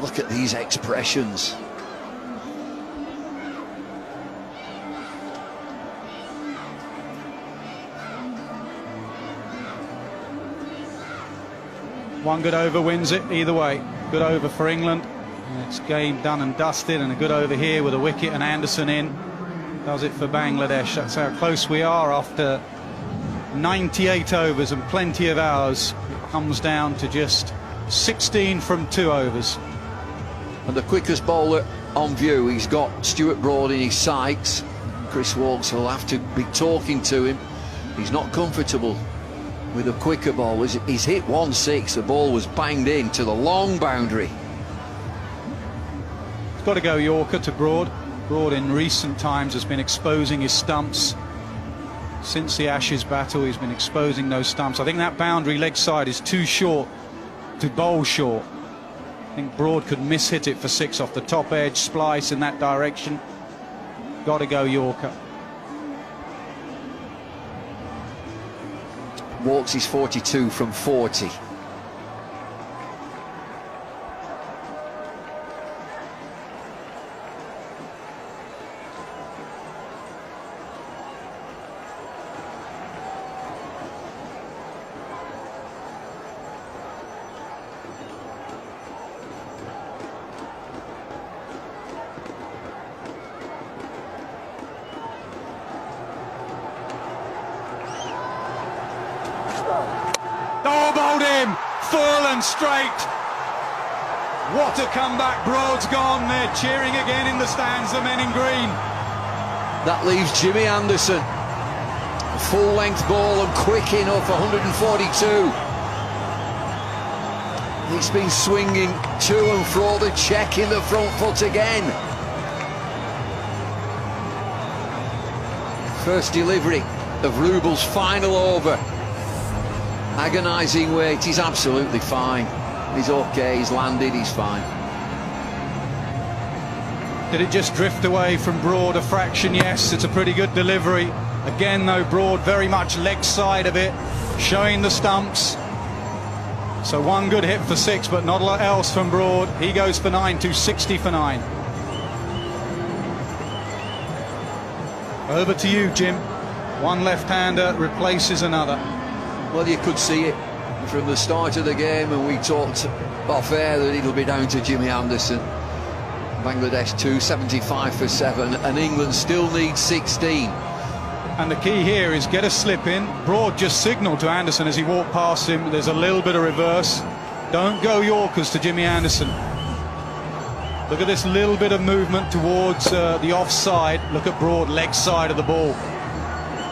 Look at these expressions. One good over wins it either way. Good over for England. It's game done and dusted, and a good over here with a wicket and Anderson in does it for Bangladesh. That's how close we are after 98 overs and plenty of hours. It comes down to just 16 from 2 overs. And the quickest bowler on view, he's got Stuart Broad in his sights. Chris Woakes will have to be talking to him. He's not comfortable with a quicker ball. He's hit 1-6. The ball was banged in to the long boundary. Got to go Yorker to Broad. Broad in recent times has been exposing his stumps. Since the Ashes battle, he's been exposing those stumps. I think that boundary leg side is too short to bowl short. I think Broad could miss-hit it for 6 off the top edge, splice in that direction. Got to go Yorker. Woakes is 42 from 40. Oh, bowled him full and straight. What a comeback. Broad's gone. They're cheering again in the stands, the men in green. That leaves Jimmy Anderson. A full-length ball and quick enough, 142. He's been swinging to and fro, the check in the front foot again. First delivery of Rubel's final over. Agonising weight, he's absolutely fine. He's okay, he's landed, he's fine. Did it just drift away from Broad a fraction? Yes, it's a pretty good delivery. Again though, Broad very much leg side of it, showing the stumps. So one good hit for 6, but not a lot else from Broad. He goes for 9, 260 for 9. Over to you, Jim. One left-hander replaces another. Well, you could see it from the start of the game, and we talked off air that it'll be down to Jimmy Anderson. Bangladesh 275 for 7, and England still needs 16. And the key here is get a slip in. Broad just signalled to Anderson as he walked past him. There's a little bit of reverse. Don't go Yorkers to Jimmy Anderson. Look at this little bit of movement towards the offside. Look at Broad, leg side of the ball.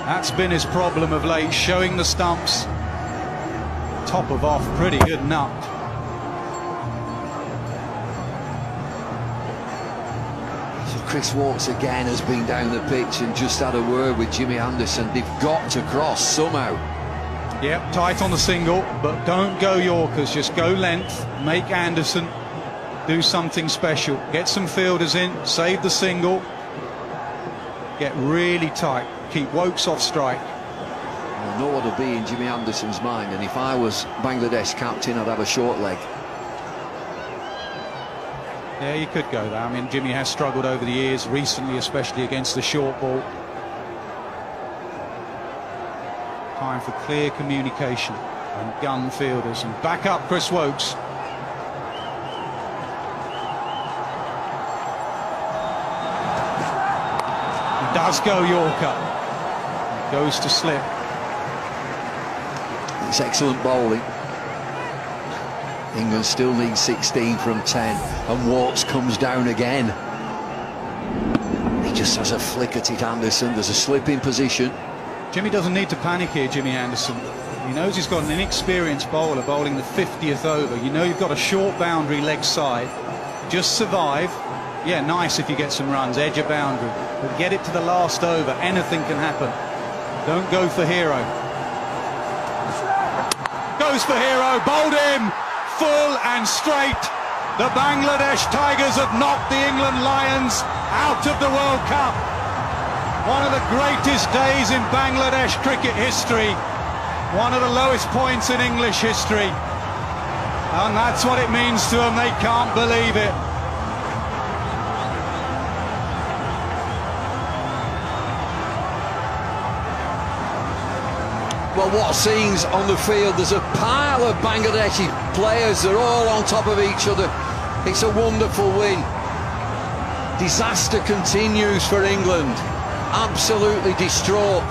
That's been his problem of late, showing the stumps. Top of off, pretty good nut. So Chris Woakes again has been down the pitch and just had a word with Jimmy Anderson. They've got to cross somehow. Yep, tight on the single, but don't go Yorkers, just go length, make Anderson do something special. Get some fielders in, save the single, get really tight, keep Woakes off strike. I know what'll be in Jimmy Anderson's mind, and if I was Bangladesh captain, I'd have a short leg. Yeah, you could go there. I mean, Jimmy has struggled over the years, recently especially against the short ball. Time for clear communication and gun fielders, and back up Chris Woakes. He does go Yorker. Goes to slip. It's excellent bowling. England still needs 16 from 10, and Woakes comes down again. He just has a flick at it, Anderson. There's a slip in position. Jimmy doesn't need to panic here, Jimmy Anderson. He knows he's got an inexperienced bowler bowling the 50th over. You know you've got a short boundary leg side. Just survive. Yeah, nice if you get some runs, edge of boundary. But get it to the last over. Anything can happen. Don't go for hero. Goes for hero, bowled him, full and straight. The Bangladesh Tigers have knocked the England Lions out of the World Cup. One of the greatest days in Bangladesh cricket history. One of the lowest points in English history. And that's what it means to them. They can't believe it. Well, what scenes on the field. There's a pile of Bangladeshi players. They're all on top of each other. It's a wonderful win. Disaster continues for England. Absolutely distraught.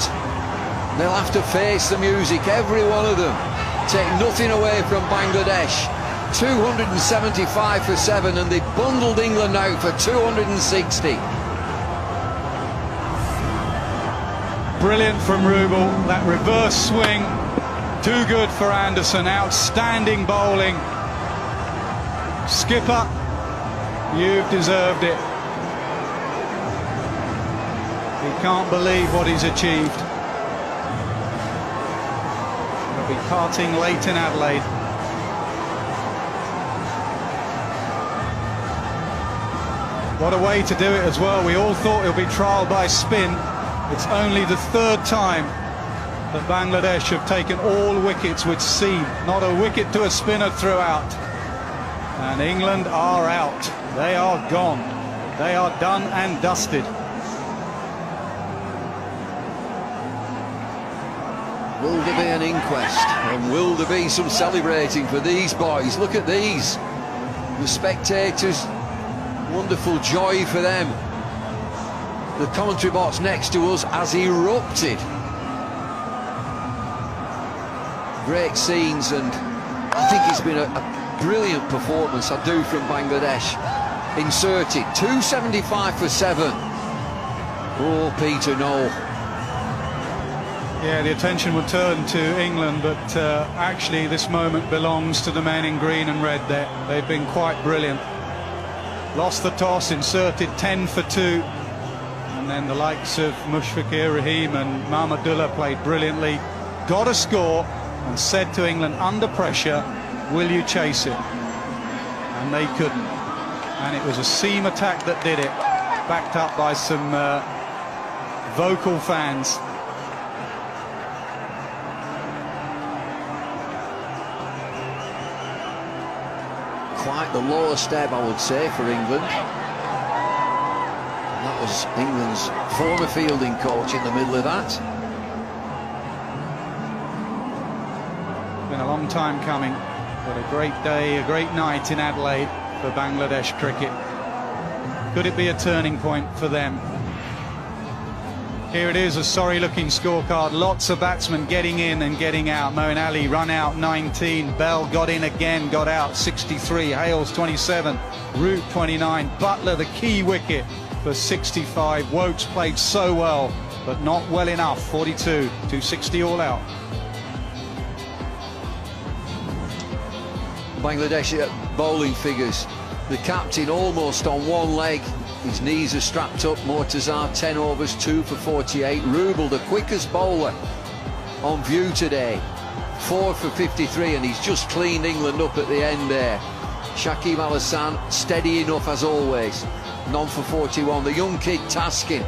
They'll have to face the music, every one of them. Take nothing away from Bangladesh. 275 for 7, and they bundled England out for 260. Brilliant from Rubel, that reverse swing, too good for Anderson, outstanding bowling. Skipper, you've deserved it. He can't believe what he's achieved. He'll be parting late in Adelaide. What a way to do it as well. We all thought he'll be trialled by spin. It's only the third time that Bangladesh have taken all wickets with seam, not a wicket to a spinner throughout. And England are out. They are gone. They are done and dusted. Will there be an inquest? And will there be some celebrating for these boys? Look at these. The spectators, wonderful joy for them. The commentary box next to us has erupted. Great scenes, and I think it's been a brilliant performance, I do, from Bangladesh. Inserted 275 for 7. Oh, Peter, no. Yeah, the attention will turn to England, but actually this moment belongs to the men in green and red there. They've been quite brilliant. Lost the toss, inserted 10 for 2. And then the likes of Mushfiqur Rahim and Mahmudullah played brilliantly, got a score, and said to England under pressure, will you chase it? And they couldn't. And it was a seam attack that did it, backed up by some vocal fans. Quite the lowest ebb, I would say, for England. That was England's former fielding coach in the middle of that. Been a long time coming, but a great day, a great night in Adelaide for Bangladesh cricket. Could it be a turning point for them? Here it is, a sorry-looking scorecard. Lots of batsmen getting in and getting out. Moeen Ali run out 19. Bell got in again, got out 63. Hales 27. Root 29. Buttler, the key wicket, for 65. Wokes played so well, but not well enough. 42. 260 all out. Bangladesh bowling figures. The captain almost on one leg. His knees are strapped up. Mortazar 10 overs, 2 for 48. Rubel, the quickest bowler on view today, 4 for 53, and he's just cleaned England up at the end there. Shakib Al Hasan steady enough as always, none for 41. The young kid Taskin